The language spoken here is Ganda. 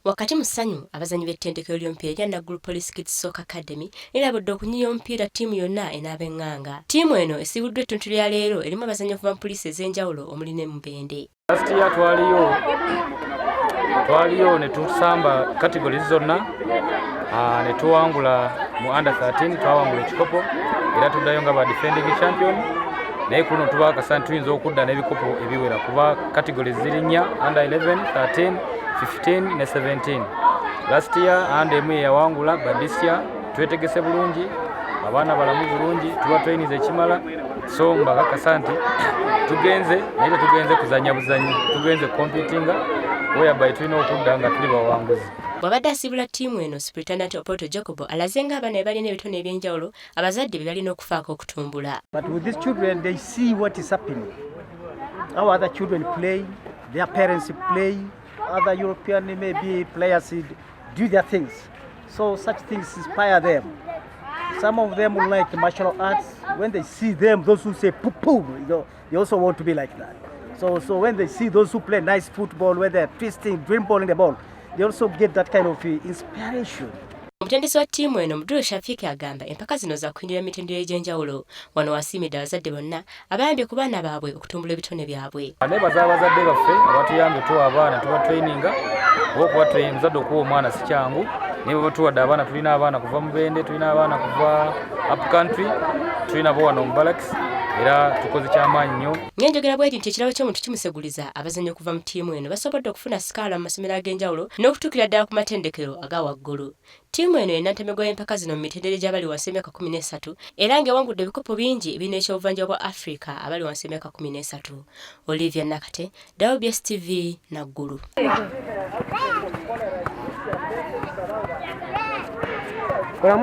Wakati mu ssanyu abazanyi b'ettendekero ly'omupiira erya Naggulu Police Kids Soccer Academy erabudde okunyinya omupiira ttiimu yonna enaab'eŋŋanga. Ttiimu eno esibuddwa ettuntu lya leero erimu abazanyi okuva mu poliisi ez'enjawulo omuli ne Mubende. Last year twaliyo ne tusamba categories zonna ne tuwangula mu under 13 twawangula ekikopo era tuddayo nga ba defending champion. Naye kuno tuba akasana tuyinza okudda n'ebikopo ebiwera kuba categories ziri nnya under 11, 13, 15 ne 17. Last year under emu yawangula but this year twetegese bulungi abaana balamu bulungi tuba tweyiniza ekimala so mbakakasa nti tugenze naye tugenze kuzanya buzanyi tugenze competinga whereby tulina okudda nga tuli bawanguzi. Bw'abadde asibula ttiimu eno Superintendent Opoto Jacobo alaze ng'abaana balina ebitone eby'enjawulo abazadde bye balina okufaako okutumbula. But with these children they see what is happening. How other children play, their parents play, other European maybe players do their things. So such things inspire them. Some of them will like martial arts. When they see them, those who say poo poo, they also want to be like that. So when they see those who play nice football, where they're twisting, dreamballing the ball, they also get that kind of inspiration. Omutendesi wa ttiimu eno Mudulu Shafiiki agamba empaka zino za kuyimirira emitendera egy'enjawulo wano wasiimidde abazadde bonna abayambye ku baana baabwe okutumbula ebitone byabwe. Nebaza abazadde baffe abatuyambye tuwa abaana tuba traininga okuba muzadde okuwa omwana si kyangu naye bwe batuwadde abaana tulina abaana kuva Mubende tulina abaana kuva up country tulina bo wano mu Barracks era tukoze kyamaanyi nnyo. Ng'enjogera bw'eti nti ekirabo ky'omuntu kimuseguliza abazanyi okuva mu ttiimu eno basobodde okufuna sikaala mu masomero ag'enjawulo n'okutuukira ddala ku matendekero aga waggulu. Ttiimu eno erina ntemego y'empaka zino mu mitendera gy'abali wansi y'emyaka 13 era ng'ewangudde ebikopo bingi ebirina ekyobuvanjuba bwa Africa abali wansi y'emyaka 13. Olivia Nakate, WBS TV, Naggulu.